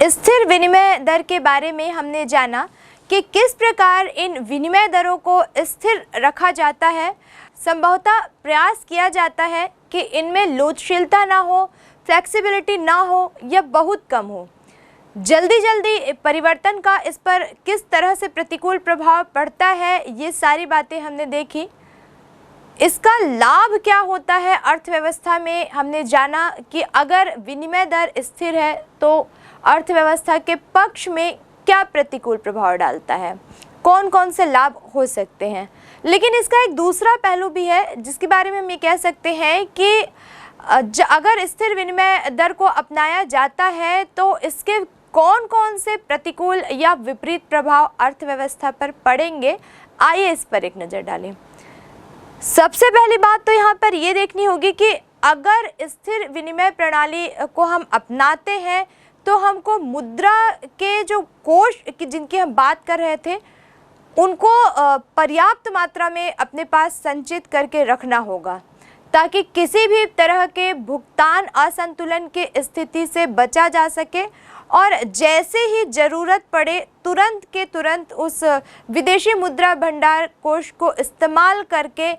स्थिर विनिमय दर के बारे में हमने जाना कि किस प्रकार इन विनिमय दरों को स्थिर रखा जाता है। संभवतः प्रयास किया जाता है कि इनमें लोचशीलता ना हो, फ्लेक्सिबिलिटी ना हो या बहुत कम हो। जल्दी परिवर्तन का इस पर किस तरह से प्रतिकूल प्रभाव पड़ता है, ये सारी बातें हमने देखी। इसका लाभ क्या होता है अर्थव्यवस्था में, हमने जाना कि अगर विनिमय दर स्थिर है तो अर्थव्यवस्था के पक्ष में क्या प्रतिकूल प्रभाव डालता है, कौन कौन से लाभ हो सकते हैं। लेकिन इसका एक दूसरा पहलू भी है जिसके बारे में हम ये कह सकते हैं कि अगर स्थिर विनिमय दर को अपनाया जाता है तो इसके कौन कौन से प्रतिकूल या विपरीत प्रभाव अर्थव्यवस्था पर पड़ेंगे। आइए इस पर एक नज़र डालें। सबसे पहली बात तो यहाँ पर ये देखनी होगी कि अगर स्थिर विनिमय प्रणाली को हम अपनाते हैं तो हमको मुद्रा के जो कोष की जिनकी हम बात कर रहे थे उनको पर्याप्त मात्रा में अपने पास संचित करके रखना होगा ताकि किसी भी तरह के भुगतान असंतुलन की स्थिति से बचा जा सके और जैसे ही ज़रूरत पड़े तुरंत के तुरंत उस विदेशी मुद्रा भंडार कोष को इस्तेमाल करके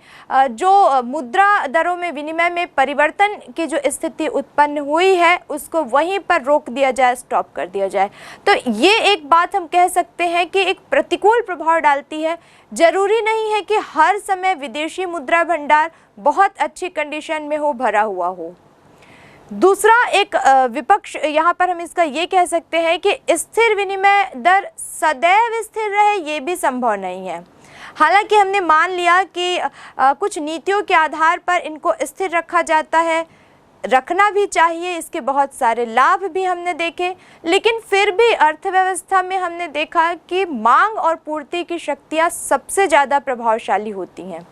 जो मुद्रा दरों में विनिमय में परिवर्तन की जो स्थिति उत्पन्न हुई है उसको वहीं पर रोक दिया जाए, स्टॉप कर दिया जाए। तो ये एक बात हम कह सकते हैं कि एक प्रतिकूल प्रभाव डालती है। ज़रूरी नहीं है कि हर समय विदेशी मुद्रा भंडार बहुत अच्छी कंडीशन में हो, भरा हुआ हो। दूसरा एक विपक्ष यहाँ पर हम इसका ये कह सकते हैं कि स्थिर विनिमय दर सदैव स्थिर रहे, ये भी संभव नहीं है। हालांकि हमने मान लिया कि कुछ नीतियों के आधार पर इनको स्थिर रखा जाता है, रखना भी चाहिए, इसके बहुत सारे लाभ भी हमने देखे, लेकिन फिर भी अर्थव्यवस्था में हमने देखा कि मांग और पूर्ति की शक्तियाँ सबसे ज़्यादा प्रभावशाली होती हैं।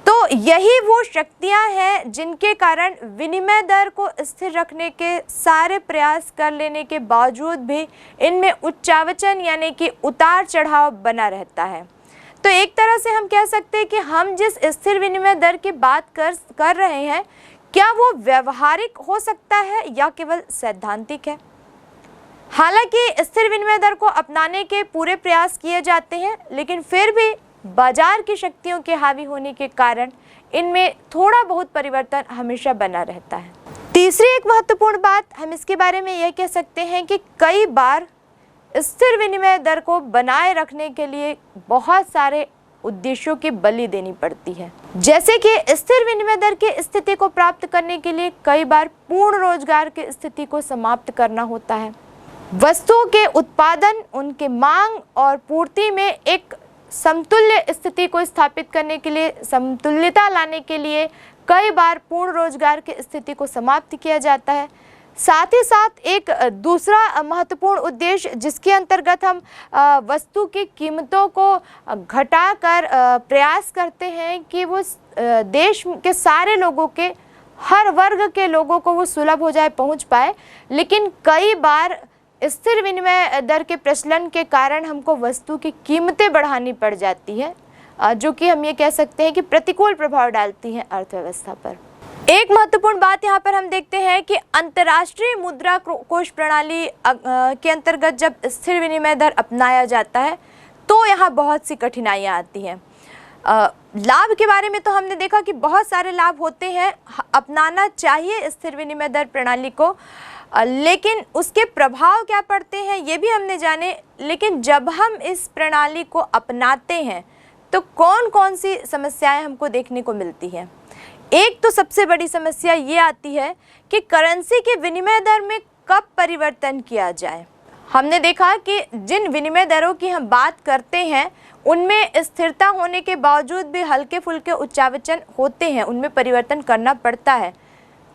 तो यही वो शक्तियां हैं जिनके कारण विनिमय दर को स्थिर रखने के सारे प्रयास कर लेने के बावजूद भी इनमें उच्चावचन यानी कि उतार चढ़ाव बना रहता है। तो एक तरह से हम कह सकते हैं कि हम जिस स्थिर विनिमय दर की बात कर रहे हैं क्या वो व्यवहारिक हो सकता है या केवल सैद्धांतिक है। हालांकि स्थिर विनिमय दर को अपनाने के पूरे प्रयास किए जाते हैं, लेकिन फिर भी बाजार की शक्तियों के हावी होने के कारण इनमें थोड़ा बहुत परिवर्तन हमेशा बना रहता है। तीसरी एक महत्वपूर्ण बात हम इसके बारे में यह कह सकते हैं कि कई बार स्थिर विनिमय दर को बनाए रखने के लिए बहुत सारे उद्देश्यों की बलि देनी पड़ती है। जैसे कि स्थिर विनिमय दर की स्थिति को प्राप्त करने के लिए कई बार पूर्ण रोजगार की स्थिति को समाप्त करना होता है। वस्तुओं के उत्पादन, उनके मांग और पूर्ति में एक समतुल्य स्थिति को स्थापित करने के लिए, समतुल्यता लाने के लिए कई बार पूर्ण रोजगार की स्थिति को समाप्त किया जाता है। साथ ही साथ एक दूसरा महत्वपूर्ण उद्देश्य जिसके अंतर्गत हम वस्तु की कीमतों को घटाकर प्रयास करते हैं कि वो देश के सारे लोगों के, हर वर्ग के लोगों को वो सुलभ हो जाए, पहुंच पाए। लेकिन कई बार स्थिर विनिमय दर के प्रचलन के कारण हमको वस्तु की कीमतें बढ़ानी पड़ जाती है, जो कि हम ये कह सकते हैं कि प्रतिकूल प्रभाव डालती हैं अर्थव्यवस्था पर। एक महत्वपूर्ण बात यहाँ पर हम देखते हैं कि अंतर्राष्ट्रीय मुद्रा कोष प्रणाली के अंतर्गत जब स्थिर विनिमय दर अपनाया जाता है तो यहाँ बहुत सी कठिनाइयाँ आती हैं। लाभ के बारे में तो हमने देखा कि बहुत सारे लाभ होते हैं, अपनाना चाहिए स्थिर विनिमय दर प्रणाली को, लेकिन उसके प्रभाव क्या पड़ते हैं ये भी हमने जाने। लेकिन जब हम इस प्रणाली को अपनाते हैं तो कौन कौन सी समस्याएं हमको देखने को मिलती हैं। एक तो सबसे बड़ी समस्या ये आती है कि करेंसी के विनिमय दर में कब परिवर्तन किया जाए। हमने देखा कि जिन विनिमय दरों की हम बात करते हैं उनमें स्थिरता होने के बावजूद भी हल्के फुल्के उच्चावचन होते हैं, उनमें परिवर्तन करना पड़ता है।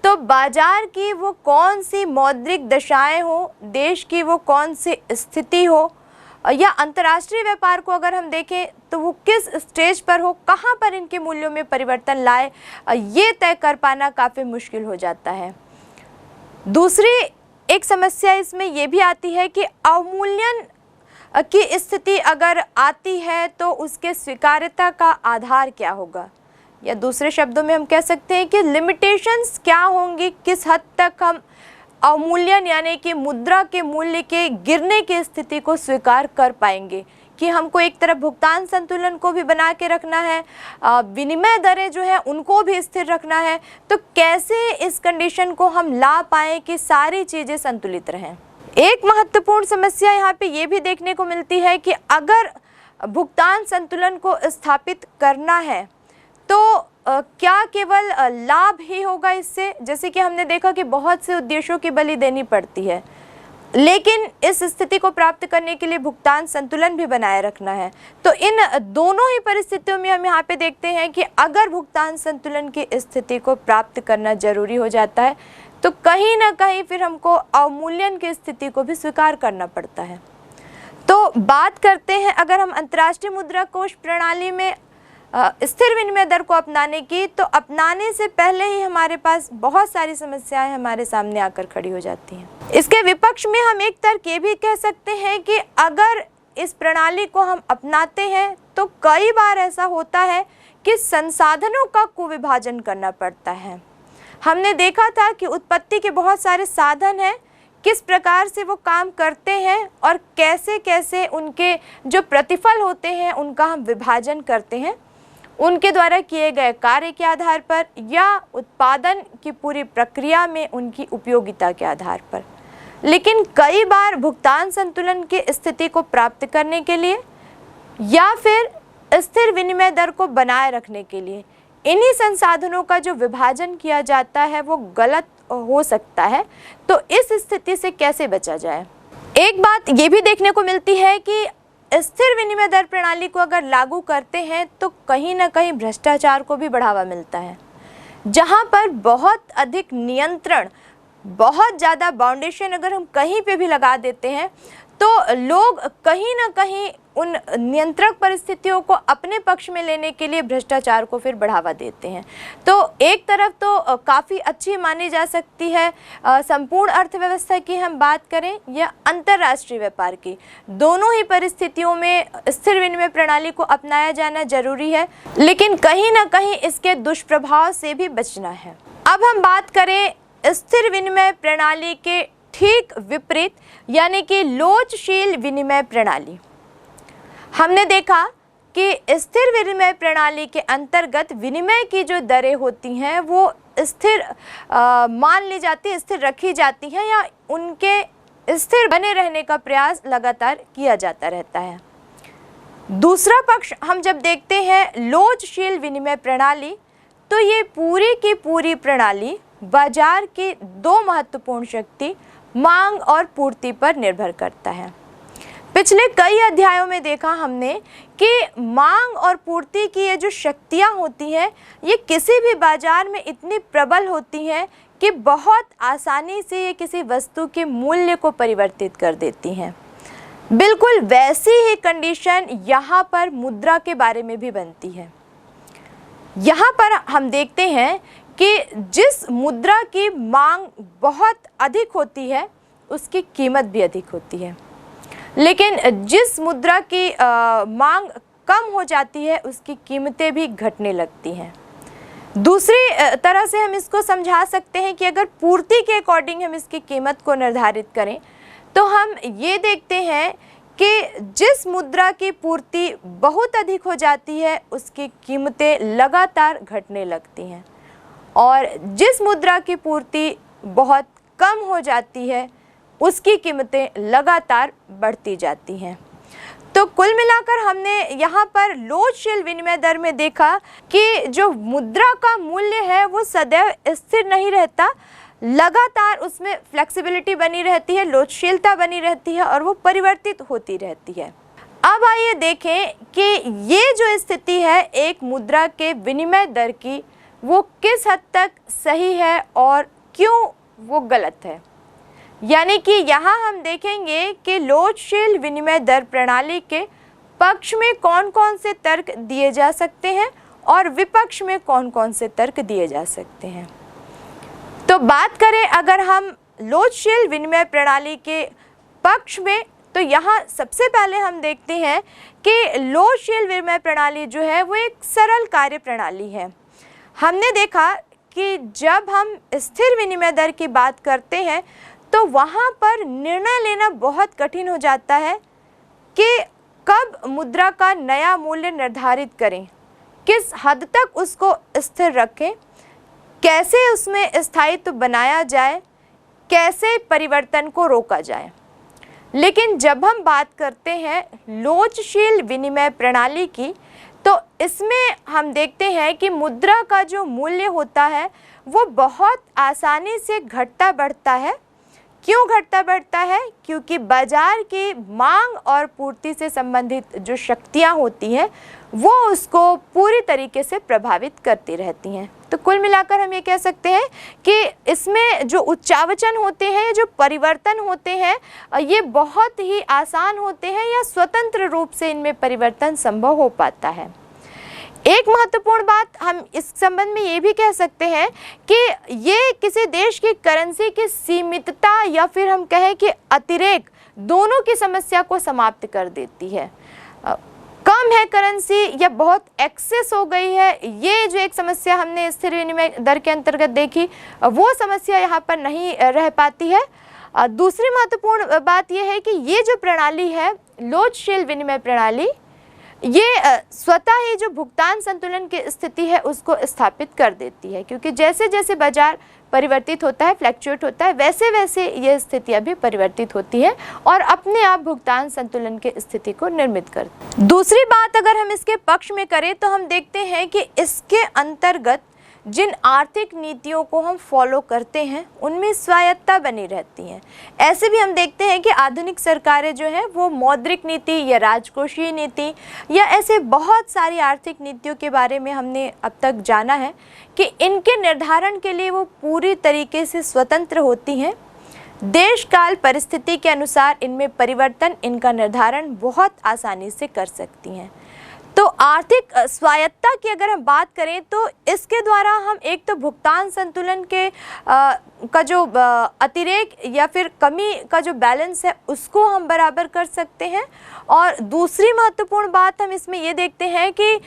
तो बाजार की वो कौन सी मौद्रिक दशाएं हो, देश की वो कौन सी स्थिति हो, या अंतर्राष्ट्रीय व्यापार को अगर हम देखें तो वो किस स्टेज पर हो, कहाँ पर इनके मूल्यों में परिवर्तन लाए, ये तय कर पाना काफ़ी मुश्किल हो जाता है। दूसरी एक समस्या इसमें ये भी आती है कि अवमूल्यन की स्थिति अगर आती है तो उसके स्वीकार्यता का आधार क्या होगा, या दूसरे शब्दों में हम कह सकते हैं कि लिमिटेशंस क्या होंगी, किस हद तक हम अवमूल्यन यानी कि मुद्रा के मूल्य के गिरने की स्थिति को स्वीकार कर पाएंगे कि हमको एक तरफ भुगतान संतुलन को भी बना के रखना है, विनिमय दरें जो है उनको भी स्थिर रखना है। तो कैसे इस कंडीशन को हम ला पाएँ कि सारी चीज़ें संतुलित रहें। एक महत्वपूर्ण समस्या यहाँ पे ये भी देखने को मिलती है कि अगर भुगतान संतुलन को स्थापित करना है तो क्या केवल लाभ ही होगा इससे? जैसे कि हमने देखा कि बहुत से उद्देश्यों की बलि देनी पड़ती है, लेकिन इस स्थिति को प्राप्त करने के लिए भुगतान संतुलन भी बनाए रखना है। तो इन दोनों ही परिस्थितियों में हम यहाँ पे देखते हैं कि अगर भुगतान संतुलन की स्थिति को प्राप्त करना जरूरी हो जाता है तो कहीं ना कहीं फिर हमको अवमूल्यन की स्थिति को भी स्वीकार करना पड़ता है। तो बात करते हैं अगर हम अंतर्राष्ट्रीय मुद्रा कोष प्रणाली में स्थिर विनिमय दर को अपनाने की, तो अपनाने से पहले ही हमारे पास बहुत सारी समस्याएं हमारे सामने आकर खड़ी हो जाती हैं। इसके विपक्ष में हम एक तर्क ये भी कह सकते हैं कि अगर इस प्रणाली को हम अपनाते हैं तो कई बार ऐसा होता है कि संसाधनों का कुविभाजन करना पड़ता है। हमने देखा था कि उत्पत्ति के बहुत सारे साधन हैं, किस प्रकार से वो काम करते हैं और कैसे कैसे उनके जो प्रतिफल होते हैं उनका हम विभाजन करते हैं उनके द्वारा किए गए कार्य के आधार पर या उत्पादन की पूरी प्रक्रिया में उनकी उपयोगिता के आधार पर। लेकिन कई बार भुगतान संतुलन की स्थिति को प्राप्त करने के लिए या फिर स्थिर विनिमय दर को बनाए रखने के लिए इन्हीं संसाधनों का जो विभाजन किया जाता है वो गलत हो सकता है। तो इस स्थिति से कैसे बचा जाए? एक बात ये भी देखने को मिलती है कि स्थिर विनिमय दर प्रणाली को अगर लागू करते हैं तो कहीं ना कहीं भ्रष्टाचार को भी बढ़ावा मिलता है। जहां पर बहुत अधिक नियंत्रण, बहुत ज़्यादा बाउंडेशन अगर हम कहीं पे भी लगा देते हैं तो लोग कहीं ना कहीं उन नियंत्रक परिस्थितियों को अपने पक्ष में लेने के लिए भ्रष्टाचार को फिर बढ़ावा देते हैं। तो एक तरफ तो काफ़ी अच्छी मानी जा सकती है संपूर्ण अर्थव्यवस्था की हम बात करें या अंतर्राष्ट्रीय व्यापार की, दोनों ही परिस्थितियों में स्थिर विनिमय प्रणाली को अपनाया जाना जरूरी है, लेकिन कहीं ना कहीं इसके दुष्प्रभाव से भी बचना है। अब हम बात करें स्थिर विनिमय प्रणाली के ठीक विपरीत यानी कि लोचशील विनिमय प्रणाली। हमने देखा कि स्थिर विनिमय प्रणाली के अंतर्गत विनिमय की जो दरें होती हैं वो स्थिर मान ली जाती है, स्थिर रखी जाती हैं या उनके स्थिर बने रहने का प्रयास लगातार किया जाता रहता है। दूसरा पक्ष हम जब देखते हैं लोचशील विनिमय प्रणाली, तो ये पूरी की पूरी प्रणाली बाजार की दो महत्वपूर्ण शक्ति मांग और पूर्ति पर निर्भर करता है। पिछले कई अध्यायों में देखा हमने कि मांग और पूर्ति की ये जो शक्तियाँ होती हैं ये किसी भी बाजार में इतनी प्रबल होती हैं कि बहुत आसानी से ये किसी वस्तु के मूल्य को परिवर्तित कर देती हैं। बिल्कुल वैसी ही कंडीशन यहाँ पर मुद्रा के बारे में भी बनती है। यहाँ पर हम देखते हैं कि जिस मुद्रा की मांग बहुत अधिक होती है उसकी कीमत भी अधिक होती है, लेकिन जिस मुद्रा की मांग कम हो जाती है उसकी कीमतें भी घटने लगती हैं। दूसरी तरह से हम इसको समझा सकते हैं कि अगर पूर्ति के अकॉर्डिंग हम इसकी कीमत को निर्धारित करें तो हम ये देखते हैं कि जिस मुद्रा की पूर्ति बहुत अधिक हो जाती है उसकी कीमतें लगातार घटने लगती हैं और जिस मुद्रा की पूर्ति बहुत कम हो जाती है उसकी कीमतें लगातार बढ़ती जाती हैं। तो कुल मिलाकर हमने यहाँ पर लोचशील विनिमय दर में देखा कि जो मुद्रा का मूल्य है वो सदैव स्थिर नहीं रहता, लगातार उसमें फ्लेक्सिबिलिटी बनी रहती है, लोचशीलता बनी रहती है और वो परिवर्तित होती रहती है। अब आइए देखें कि ये जो स्थिति है एक मुद्रा के विनिमय दर की वो किस हद तक सही है और क्यों वो गलत है। यानी कि यहाँ हम देखेंगे कि लोचशील विनिमय दर प्रणाली के पक्ष में कौन कौन से तर्क दिए जा सकते हैं और विपक्ष में कौन कौन से तर्क दिए जा सकते हैं। तो बात करें अगर हम लोचशील विनिमय प्रणाली के पक्ष में, तो यहाँ सबसे पहले हम देखते हैं कि लोचशील विनिमय प्रणाली जो है वो एक सरल कार्य प्रणाली है। हमने देखा कि जब हम स्थिर विनिमय दर की बात करते हैं तो वहाँ पर निर्णय लेना बहुत कठिन हो जाता है कि कब मुद्रा का नया मूल्य निर्धारित करें, किस हद तक उसको स्थिर रखें, कैसे उसमें स्थायित्व बनाया जाए, कैसे परिवर्तन को रोका जाए। लेकिन जब हम बात करते हैं लोचशील विनिमय प्रणाली की, तो इसमें हम देखते हैं कि मुद्रा का जो मूल्य होता है वो बहुत आसानी से घटता बढ़ता है। क्यों घटता बढ़ता है? क्योंकि बाजार की मांग और पूर्ति से संबंधित जो शक्तियां होती हैं वो उसको पूरी तरीके से प्रभावित करती रहती हैं। तो कुल मिलाकर हम ये कह सकते हैं कि इसमें जो उच्चावचन होते हैं, जो परिवर्तन होते हैं, ये बहुत ही आसान होते हैं या स्वतंत्र रूप से इनमें परिवर्तन संभव हो पाता है। एक महत्वपूर्ण बात हम इस संबंध में ये भी कह सकते हैं कि ये किसी देश की करेंसी की सीमितता या फिर हम कहें कि अतिरेक, दोनों की समस्या को समाप्त कर देती है। कम है करेंसी या बहुत एक्सेस हो गई है, ये जो एक समस्या हमने स्थिर विनिमय दर के अंतर्गत देखी, वो समस्या यहाँ पर नहीं रह पाती है। दूसरी महत्वपूर्ण बात यह है कि ये जो प्रणाली है, लोचशील विनिमय प्रणाली, ये स्वतः ही जो भुगतान संतुलन की स्थिति है उसको स्थापित कर देती है, क्योंकि जैसे जैसे बाजार परिवर्तित होता है, फ्लैक्चुएट होता है, वैसे वैसे ये स्थितियां भी परिवर्तित होती है और अपने आप भुगतान संतुलन की स्थिति को निर्मित करती है। दूसरी बात अगर हम इसके पक्ष में करें तो हम देखते हैं कि इसके अंतर्गत जिन आर्थिक नीतियों को हम फॉलो करते हैं उनमें स्वायत्तता बनी रहती है। ऐसे भी हम देखते हैं कि आधुनिक सरकारें जो हैं वो मौद्रिक नीति या राजकोषीय नीति या ऐसे बहुत सारी आर्थिक नीतियों के बारे में हमने अब तक जाना है कि इनके निर्धारण के लिए वो पूरी तरीके से स्वतंत्र होती हैं। देश काल परिस्थिति के अनुसार इनमें परिवर्तन, इनका निर्धारण बहुत आसानी से कर सकती हैं। तो आर्थिक स्वायत्तता की अगर हम बात करें तो इसके द्वारा हम एक तो भुगतान संतुलन के का जो अतिरेक या फिर कमी का जो बैलेंस है उसको हम बराबर कर सकते हैं, और दूसरी महत्वपूर्ण बात हम इसमें ये देखते हैं कि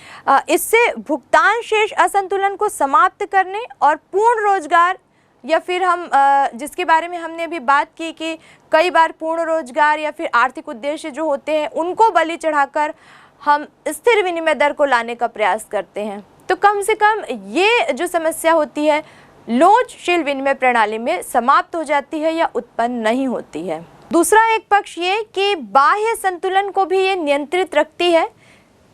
इससे भुगतान शेष असंतुलन को समाप्त करने और पूर्ण रोजगार, या फिर हम जिसके बारे में हमने अभी बात की कि कई बार पूर्ण रोजगार या फिर आर्थिक उद्देश्य जो होते हैं उनको बलि चढ़ाकर हम स्थिर विनिमय दर को लाने का प्रयास करते हैं। तो कम से कम ये जो समस्या होती है लोचशील विनिमय प्रणाली में समाप्त हो जाती है या उत्पन्न नहीं होती है। दूसरा एक पक्ष ये कि बाह्य संतुलन को भी ये नियंत्रित रखती है।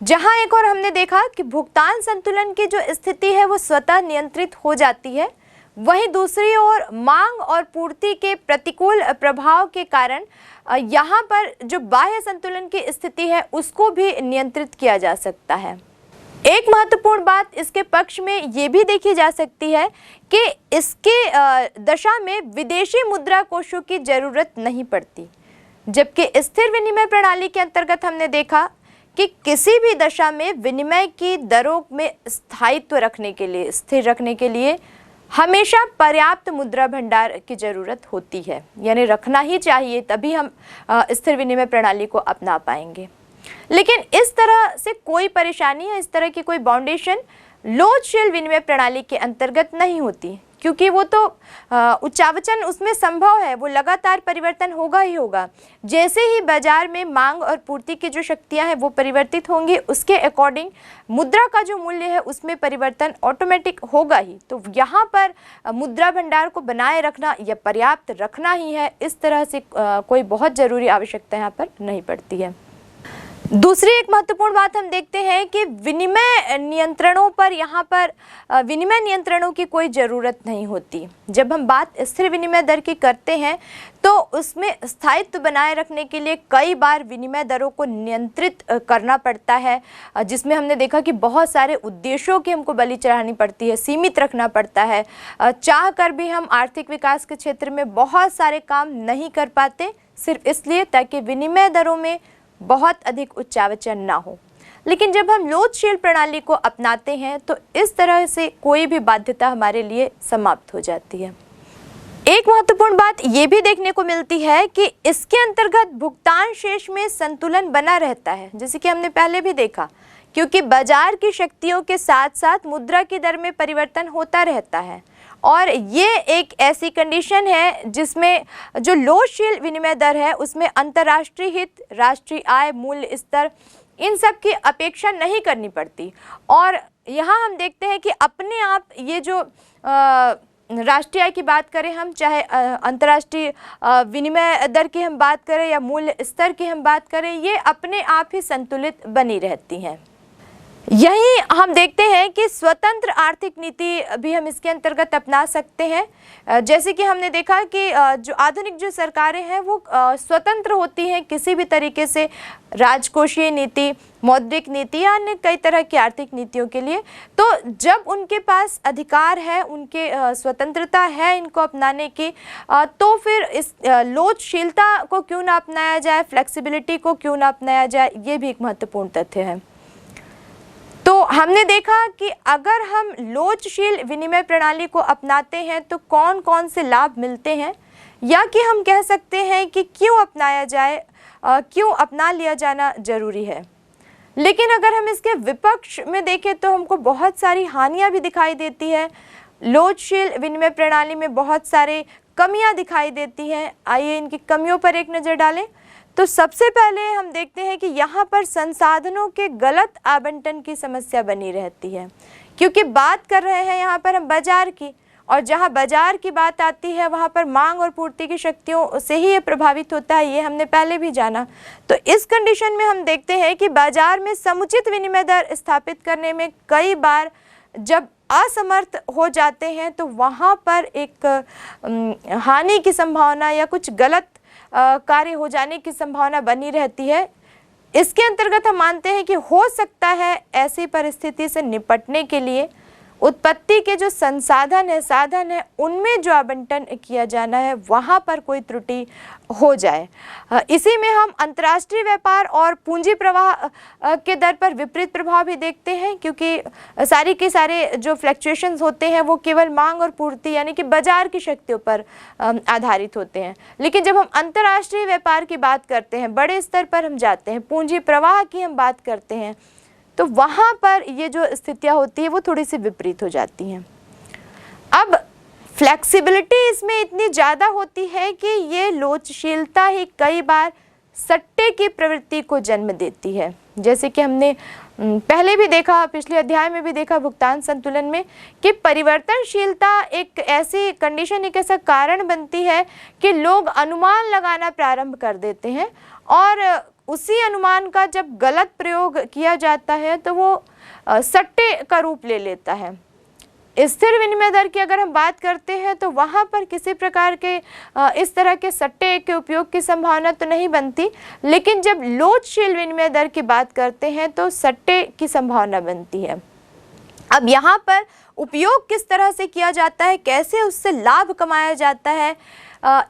जहां एक और हमने देखा कि भुगतान संतुलन की जो स्थिति है वो स्वतः नियंत्रित हो जाती है, वहीं दूसरी ओर मांग और पूर्ति के प्रतिकूल प्रभाव के कारण यहाँ पर जो बाह्य संतुलन की स्थिति है उसको भी नियंत्रित किया जा सकता है। एक महत्वपूर्ण बात इसके पक्ष में ये भी देखी जा सकती है कि इसके दशा में विदेशी मुद्रा कोषों की जरूरत नहीं पड़ती, जबकि स्थिर विनिमय प्रणाली के अंतर्गत हमने देखा कि किसी भी दशा में विनिमय की दरों में स्थायित्व रखने के लिए, स्थिर रखने के लिए हमेशा पर्याप्त मुद्रा भंडार की जरूरत होती है, यानी रखना ही चाहिए, तभी हम स्थिर विनिमय प्रणाली को अपना पाएंगे। लेकिन इस तरह से कोई परेशानी या इस तरह की कोई बाउंडेशन लोचशील विनिमय प्रणाली के अंतर्गत नहीं होती, क्योंकि वो तो उच्चावचन उसमें संभव है, वो लगातार परिवर्तन होगा ही होगा। जैसे ही बाजार में मांग और पूर्ति की जो शक्तियां हैं वो परिवर्तित होंगी, उसके अकॉर्डिंग मुद्रा का जो मूल्य है उसमें परिवर्तन ऑटोमेटिक होगा ही। तो यहाँ पर मुद्रा भंडार को बनाए रखना या पर्याप्त रखना ही है, इस तरह से कोई बहुत ज़रूरी आवश्यकता यहाँ पर नहीं पड़ती है। दूसरी एक महत्वपूर्ण बात हम देखते हैं कि विनिमय नियंत्रणों पर, यहाँ पर विनिमय नियंत्रणों की कोई ज़रूरत नहीं होती। जब हम बात स्थिर विनिमय दर की करते हैं तो उसमें स्थायित्व बनाए रखने के लिए कई बार विनिमय दरों को नियंत्रित करना पड़ता है, जिसमें हमने देखा कि बहुत सारे उद्देश्यों की हमको बलि चढ़ानी पड़ती है, सीमित रखना पड़ता है। चाह कर भी हम आर्थिक विकास के क्षेत्र में बहुत सारे काम नहीं कर पाते, सिर्फ इसलिए ताकि विनिमय दरों में बहुत अधिक उच्चावचन ना हो। लेकिन जब हम लोचशील प्रणाली को अपनाते हैं तो इस तरह से कोई भी बाध्यता हमारे लिए समाप्त हो जाती है। एक महत्वपूर्ण बात ये भी देखने को मिलती है कि इसके अंतर्गत भुगतान शेष में संतुलन बना रहता है, जैसे कि हमने पहले भी देखा, क्योंकि बाजार की शक्तियों के साथ साथ मुद्रा की दर में परिवर्तन होता रहता है और ये एक ऐसी कंडीशन है जिसमें जो लोचशील विनिमय दर है उसमें अंतर्राष्ट्रीय हित, राष्ट्रीय आय, मूल्य स्तर, इन सब की अपेक्षा नहीं करनी पड़ती। और यहाँ हम देखते हैं कि अपने आप ये जो राष्ट्रीय आय की बात करें हम, चाहे अंतर्राष्ट्रीय विनिमय दर की हम बात करें या मूल्य स्तर की हम बात करें, ये अपने आप ही संतुलित बनी रहती हैं। यही हम देखते हैं कि स्वतंत्र आर्थिक नीति भी हम इसके अंतर्गत अपना सकते हैं। जैसे कि हमने देखा कि जो आधुनिक जो सरकारें हैं वो स्वतंत्र होती हैं किसी भी तरीके से राजकोषीय नीति, मौद्रिक नीति या अन्य कई तरह की आर्थिक नीतियों के लिए। तो जब उनके पास अधिकार है, उनके स्वतंत्रता है इनको अपनाने की, तो फिर इस लोचशीलता को क्यों ना अपनाया जाए, फ्लेक्सिबिलिटी को क्यों ना अपनाया जाए, ये भी एक महत्वपूर्ण तथ्य है। तो हमने देखा कि अगर हम लोचशील विनिमय प्रणाली को अपनाते हैं तो कौन कौन से लाभ मिलते हैं, या कि हम कह सकते हैं कि क्यों अपनाया जाए, क्यों अपना लिया जाना जरूरी है। लेकिन अगर हम इसके विपक्ष में देखें तो हमको बहुत सारी हानियां भी दिखाई देती है। लोचशील विनिमय प्रणाली में बहुत सारे कमियां दिखाई देती हैं। आइए इनकी कमियों पर एक नज़र डालें। तो सबसे पहले हम देखते हैं कि यहाँ पर संसाधनों के गलत आवंटन की समस्या बनी रहती है, क्योंकि बात कर रहे हैं यहाँ पर हम बाजार की, और जहाँ बाजार की बात आती है वहाँ पर मांग और पूर्ति की शक्तियों से ही ये प्रभावित होता है, ये हमने पहले भी जाना। तो इस कंडीशन में हम देखते हैं कि बाजार में समुचित विनिमय दर स्थापित करने में कई बार जब असमर्थ हो जाते हैं तो वहाँ पर एक हानि की संभावना या कुछ गलत कार्य हो जाने की संभावना बनी रहती है। इसके अंतर्गत हम मानते हैं कि हो सकता है ऐसी परिस्थिति से निपटने के लिए उत्पत्ति के जो संसाधन है, साधन है, उनमें जो आवंटन किया जाना है वहाँ पर कोई त्रुटि हो जाए। इसी में हम अंतर्राष्ट्रीय व्यापार और पूंजी प्रवाह के दर पर विपरीत प्रभाव भी देखते हैं, क्योंकि सारी के सारे जो फ्लक्चुएशंस होते हैं वो केवल मांग और पूर्ति यानी कि बाजार की शक्तियों पर आधारित होते हैं। लेकिन जब हम अंतर्राष्ट्रीय व्यापार की बात करते हैं, बड़े स्तर पर हम जाते हैं, पूंजी प्रवाह की हम बात करते हैं, तो वहाँ पर ये जो स्थितियाँ होती है वो थोड़ी सी विपरीत हो जाती हैं। अब फ्लेक्सिबिलिटी इसमें इतनी ज़्यादा होती है कि ये लोचशीलता ही कई बार सट्टे की प्रवृत्ति को जन्म देती है। जैसे कि हमने पहले भी देखा, पिछले अध्याय में भी देखा भुगतान संतुलन में, कि परिवर्तनशीलता एक ऐसी कंडीशन, एक ऐसा कारण बनती है कि लोग अनुमान लगाना प्रारंभ कर देते हैं, और उसी अनुमान का जब गलत प्रयोग किया जाता है तो वो सट्टे का रूप ले लेता है। स्थिर विनिमय दर की अगर हम बात करते हैं तो वहाँ पर किसी प्रकार के इस तरह के सट्टे के उपयोग की संभावना तो नहीं बनती, लेकिन जब लोचशील विनिमय दर की बात करते हैं तो सट्टे की संभावना बनती है। अब यहाँ पर उपयोग किस तरह से किया जाता है, कैसे उससे लाभ कमाया जाता है,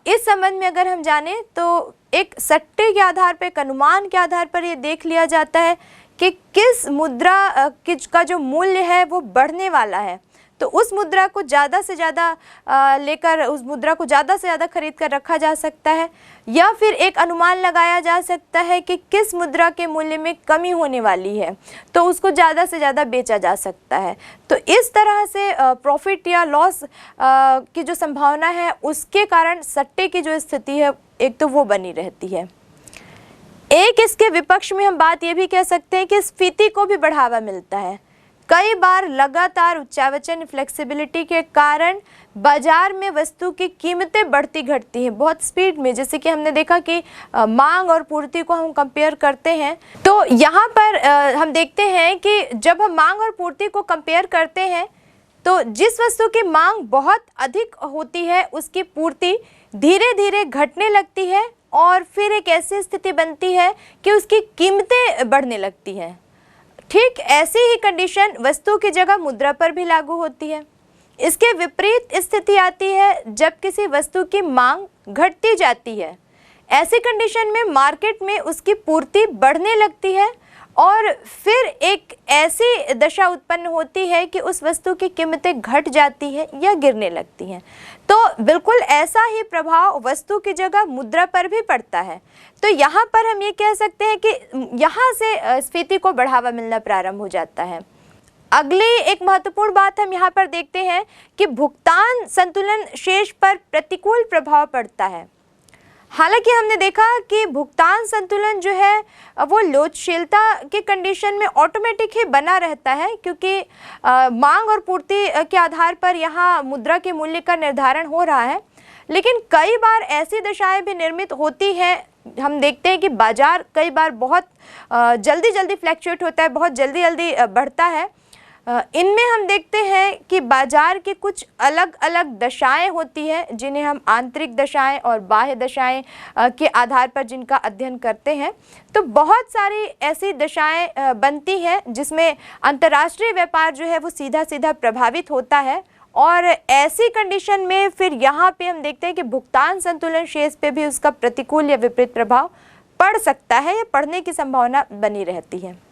इस संबंध में अगर हम जानें तो एक सट्टे के आधार पर, एक अनुमान के आधार पर ये देख लिया जाता है कि किस मुद्रा का जो मूल्य है वो बढ़ने वाला है, तो उस मुद्रा को ज़्यादा से ज़्यादा लेकर उस मुद्रा को ज़्यादा से ज़्यादा खरीद कर रखा जा सकता है, या फिर एक अनुमान लगाया जा सकता है कि किस मुद्रा के मूल्य में कमी होने वाली है तो उसको ज़्यादा से ज़्यादा बेचा जा सकता है। तो इस तरह से प्रॉफिट या लॉस की जो संभावना है उसके कारण सट्टे की जो स्थिति है एक तो वो बनी रहती है। एक इसके विपक्ष में हम बात ये भी कह सकते हैं कि स्फीति को भी बढ़ावा मिलता है। कई बार लगातार उच्चावचन फ्लेक्सिबिलिटी के कारण बाजार में वस्तु की कीमतें बढ़ती घटती हैं बहुत स्पीड में। जैसे कि हमने देखा कि मांग और पूर्ति को हम कंपेयर करते हैं तो यहाँ पर हम देखते हैं कि जब हम मांग और पूर्ति को कंपेयर करते हैं तो जिस वस्तु की मांग बहुत अधिक होती है उसकी पूर्ति धीरे धीरे घटने लगती है, और फिर एक ऐसी स्थिति बनती है कि उसकी कीमतें बढ़ने लगती हैं। ठीक ऐसी ही कंडीशन वस्तु की जगह मुद्रा पर भी लागू होती है। इसके विपरीत स्थिति आती है जब किसी वस्तु की मांग घटती जाती है। ऐसी कंडीशन में मार्केट में उसकी पूर्ति बढ़ने लगती है और फिर एक ऐसी दशा उत्पन्न होती है कि उस वस्तु की कीमतें घट जाती हैं या गिरने लगती हैं। तो बिल्कुल ऐसा ही प्रभाव वस्तु की जगह मुद्रा पर भी पड़ता है। तो यहाँ पर हम ये कह सकते हैं कि यहाँ से स्फीति को बढ़ावा मिलना प्रारंभ हो जाता है। अगली एक महत्वपूर्ण बात हम यहाँ पर देखते हैं कि भुगतान संतुलन शेष पर प्रतिकूल प्रभाव पड़ता है। हालांकि हमने देखा कि भुगतान संतुलन जो है वो लोचशीलता के कंडीशन में ऑटोमेटिक ही बना रहता है, क्योंकि मांग और पूर्ति के आधार पर यहाँ मुद्रा के मूल्य का निर्धारण हो रहा है। लेकिन कई बार ऐसी दशाएं भी निर्मित होती हैं, हम देखते हैं कि बाजार कई बार बहुत जल्दी फ्लैक्चुएट होता है, बहुत जल्दी बढ़ता है। इनमें हम देखते हैं कि बाजार की कुछ अलग अलग दशाएं होती हैं, जिन्हें हम आंतरिक दशाएं और बाह्य दशाएं के आधार पर जिनका अध्ययन करते हैं। तो बहुत सारी ऐसी दशाएं बनती हैं जिसमें अंतर्राष्ट्रीय व्यापार जो है वो सीधा प्रभावित होता है, और ऐसी कंडीशन में फिर यहाँ पे हम देखते हैं कि भुगतान संतुलन शेष पे भी उसका प्रतिकूल या विपरीत प्रभाव पड़ सकता है या पड़ने की संभावना बनी रहती है।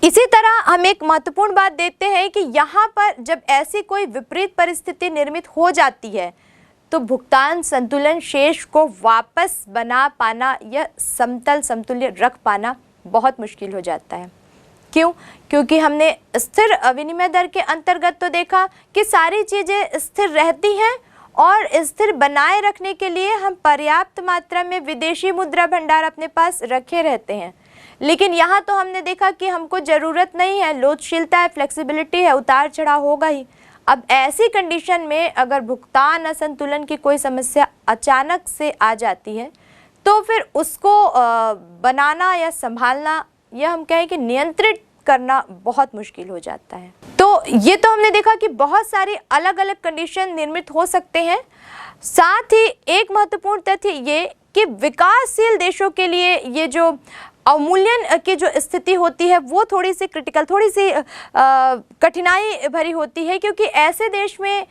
इसी तरह हम एक महत्वपूर्ण बात देखते हैं कि यहाँ पर जब ऐसी कोई विपरीत परिस्थिति निर्मित हो जाती है तो भुगतान संतुलन शेष को वापस बना पाना या समतुल्य रख पाना बहुत मुश्किल हो जाता है। क्यों? क्योंकि हमने स्थिर विनिमय दर के अंतर्गत तो देखा कि सारी चीज़ें स्थिर रहती हैं, और स्थिर बनाए रखने के लिए हम पर्याप्त मात्रा में विदेशी मुद्रा भंडार अपने पास रखे रहते हैं। लेकिन यहाँ तो हमने देखा कि हमको ज़रूरत नहीं है, लोचशीलता है, फ्लेक्सिबिलिटी है, उतार चढ़ाव होगा ही। अब ऐसी कंडीशन में अगर भुगतान असंतुलन की कोई समस्या अचानक से आ जाती है तो फिर उसको बनाना या संभालना या हम कहें कि नियंत्रित करना बहुत मुश्किल हो जाता है। तो ये तो हमने देखा कि बहुत सारी अलग अलग कंडीशन निर्मित हो सकते हैं। साथ ही एक महत्वपूर्ण तथ्य ये कि विकासशील देशों के लिए ये जो अवमूल्यन की जो स्थिति होती है वो थोड़ी सी क्रिटिकल, थोड़ी सी कठिनाई भरी होती है, क्योंकि ऐसे देश में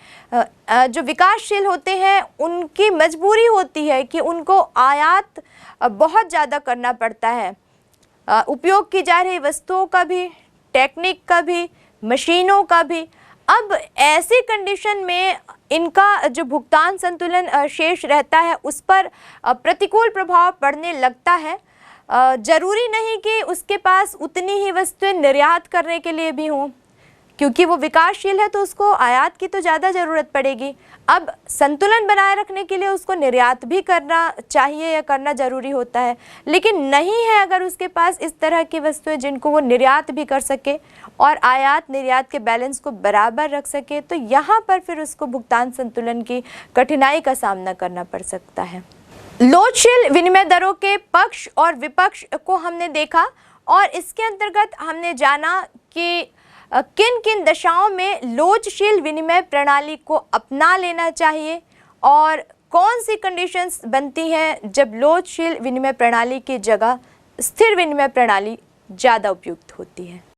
जो विकासशील होते हैं उनकी मजबूरी होती है कि उनको आयात बहुत ज़्यादा करना पड़ता है, उपयोग की जा रही वस्तुओं का भी, टेक्निक का भी, मशीनों का भी। अब ऐसी कंडीशन में इनका जो भुगतान संतुलन शेष रहता है उस पर प्रतिकूल प्रभाव पड़ने लगता है। ज़रूरी नहीं कि उसके पास उतनी ही वस्तुएं निर्यात करने के लिए भी हों, क्योंकि वो विकासशील है तो उसको आयात की तो ज़्यादा ज़रूरत पड़ेगी। अब संतुलन बनाए रखने के लिए उसको निर्यात भी करना चाहिए या करना ज़रूरी होता है, लेकिन नहीं है अगर उसके पास इस तरह की वस्तुएं जिनको वो निर्यात भी कर सके और आयात निर्यात के बैलेंस को बराबर रख सके, तो यहाँ पर फिर उसको भुगतान संतुलन की कठिनाई का सामना करना पड़ सकता है। लोचशील विनिमय दरों के पक्ष और विपक्ष को हमने देखा, और इसके अंतर्गत हमने जाना कि किन किन दशाओं में लोचशील विनिमय प्रणाली को अपना लेना चाहिए और कौन सी कंडीशंस बनती हैं जब लोचशील विनिमय प्रणाली की जगह स्थिर विनिमय प्रणाली ज़्यादा उपयुक्त होती है।